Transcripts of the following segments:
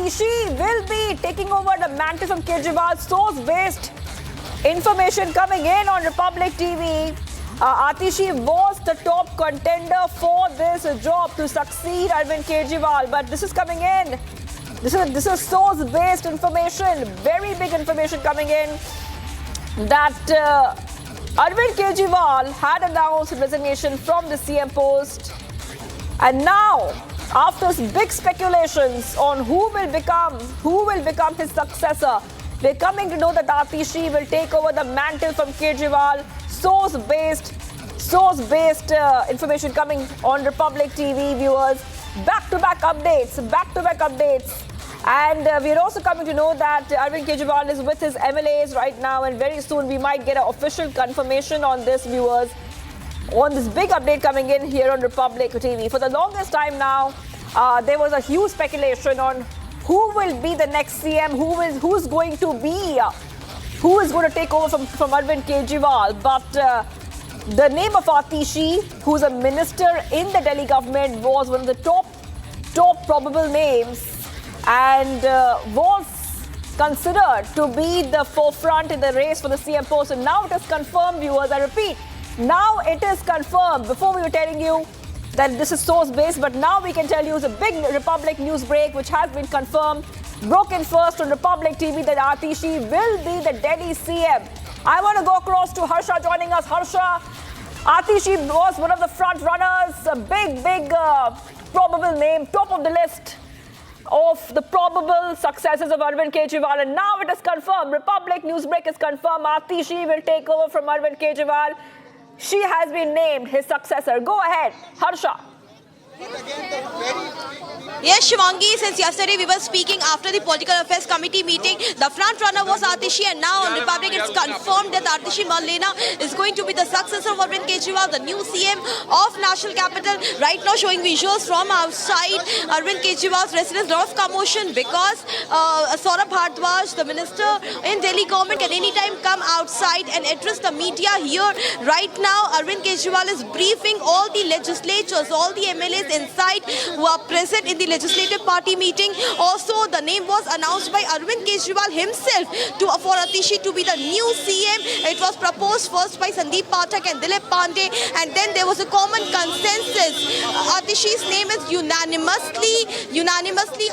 Atishi will be taking over the mantle from Kejriwal. Source-based information coming in on Republic TV. Atishi was the top contender for this job to succeed Arvind Kejriwal. But this is coming in. This is source-based information. Very big information coming in that Arvind Kejriwal had announced resignation from the CM post. And now, after big speculations on who will become his successor, we're coming to know that Atishi will take over the mantle from Kejriwal. Source-based information coming on Republic TV, viewers. Back-to-back updates. And we're also coming to know that Arvind Kejriwal is with his MLAs right now, and very soon we might get an official confirmation on this, viewers, on this big update coming in here on Republic TV. For the longest time now, there was a huge speculation on who will be the next CM, who is going to take over from Arvind Kejriwal. But the name of Atishi, who's a minister in the Delhi government, was one of the top probable names, and was considered to be the forefront in the race for the CM post. And now it is confirmed, viewers. I repeat, now it is confirmed. Before we were telling you that this is source-based, but now we can tell you it's a big Republic news break which has been confirmed, broken first on Republic TV, that Atishi will be the Delhi CM. I want to go across to Harsha joining us. Harsha, Atishi was one of the front runners, a big probable name, top of the list of the probable successors of Arvind Kejriwal, and now it is confirmed. Republic Newsbreak is confirmed. Atishi will take over from Arvind Kejriwal. She has been named his successor. Go ahead, Harsha. Yes, Shivangi, since yesterday we were speaking after the Political Affairs Committee meeting, the front runner was Atishi, and now on Republic it's confirmed that Atishi Marlena is going to be the successor of Arvind Kejriwal, the new CM of National Capital. Right now showing visuals from outside Arvind Kejriwal's residence. Lot of commotion because Saurabh Bhardwaj, the minister in Delhi government, can anytime come outside and address the media here. Right now Arvind Kejriwal is briefing all the legislatures, all the MLAs inside who are present in the legislative party meeting. Also, the name was announced by Arvind Kejriwal himself for Atishi to be the new CM. It was proposed first by Sandeep Pathak and Dilip Pandey, and then there was a common consensus. Atishi's name is unanimously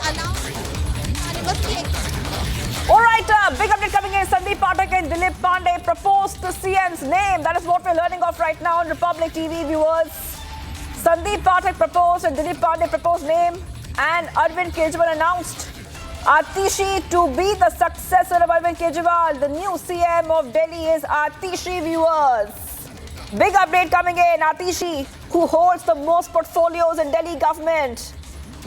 announced. All right, big update coming in. Sandeep Pathak and Dilip Pandey proposed the CM's name. That is what we're learning of right now on Republic TV, viewers. Sandeep Pathak proposed and Dilip Pandey proposed name, and Arvind Kejriwal announced Atishi to be the successor of Arvind Kejriwal. The new CM of Delhi is Atishi, viewers. Big update coming in. Atishi, who holds the most portfolios in Delhi government,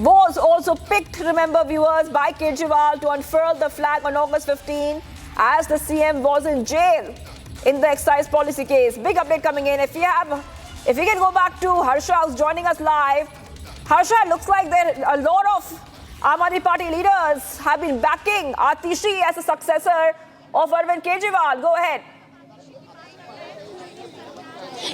was also picked, remember, viewers, by Kejriwal to unfurl the flag on August 15 as the CM was in jail in the excise policy case. Big update coming in. If you can go back to Harsha, who's joining us live. Harsha, it looks like a lot of Aam Aadmi Party leaders have been backing Atishi as a successor of Arvind Kejriwal. Go ahead.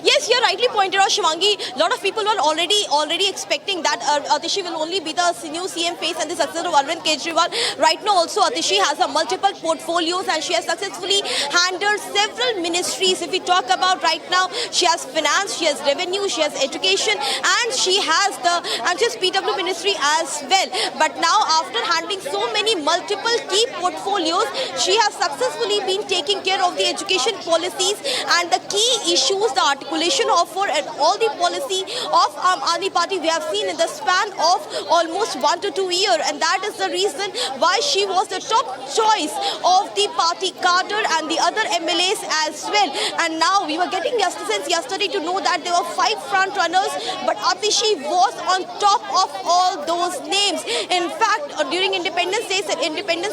Yes, you rightly pointed out, Shivangi. A lot of people were already expecting that Atishi will only be the new CM face and the successor of Arvind Kejriwal. Right now also Atishi has a multiple portfolios and she has successfully handled several ministries. If we talk about right now, she has finance, she has revenue, she has education, and she has PW ministry as well. But now after handling so many multiple key portfolios, she has successfully been taking care of the education policies and the key issues, the articulation of and all the policy of Aam Aadmi Party we have seen in the span of almost 1 to 2 years, and that is the reason why she was the top choice of the party cadre and the other MLAs as well. And now we were getting since yesterday to know that there were 5 front runners, but Atishi was on top of all those names. In fact, during Independence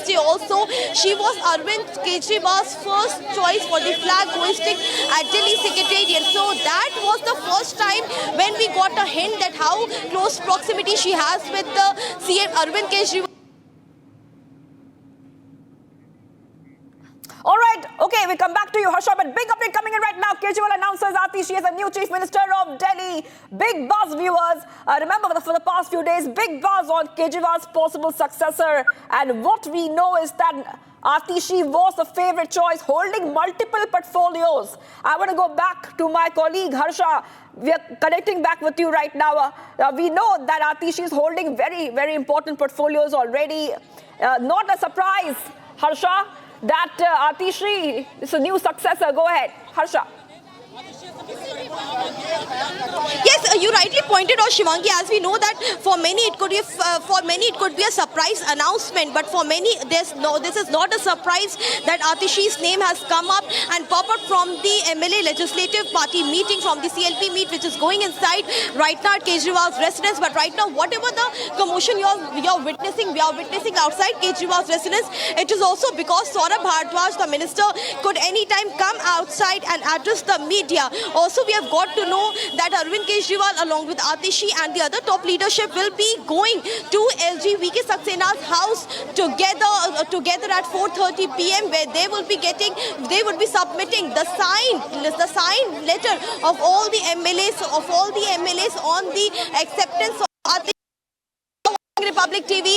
Day also, she was Arvind Kejriwal's first choice for the flag hoisting at Delhi Secretariat. So that was the first time when we got a hint that how close proximity she has with the CM Arvind Kejriwal. All right, okay, we come back to you, Harsha, but big update coming in right now. Kejriwal announces Atishi as a new Chief Minister of Delhi. Big buzz, viewers. Remember, for the past few days, big buzz on Kejriwal's possible successor. And what we know is that Atishi was the favorite choice, holding multiple portfolios. I want to go back to my colleague, Harsha. We are connecting back with you right now. We know that Atishi is holding very, very important portfolios already. Not a surprise, Harsha, that Atishi is a new successor. Go ahead, Harsha. Yes, you rightly pointed out, Shivangi. As we know that for many it could be a surprise announcement, but for many this is not a surprise that Atishi's name has come up and pop up from the MLA Legislative Party meeting, from the CLP meet, which is going inside right now at Kejriwal's residence. But right now, whatever the commotion we are witnessing outside Kejriwal's residence, it is also because Saurabh Bharadwaj, the minister, could anytime come outside and address the media. Also, we have got to know that Arvind Kejriwal, along with Atishi and the other top leadership, will be going to LG VK Saksena's house together at 4:30 p.m. where they would be submitting the signed letter of all the MLAs on the acceptance of Atishi. Republic TV.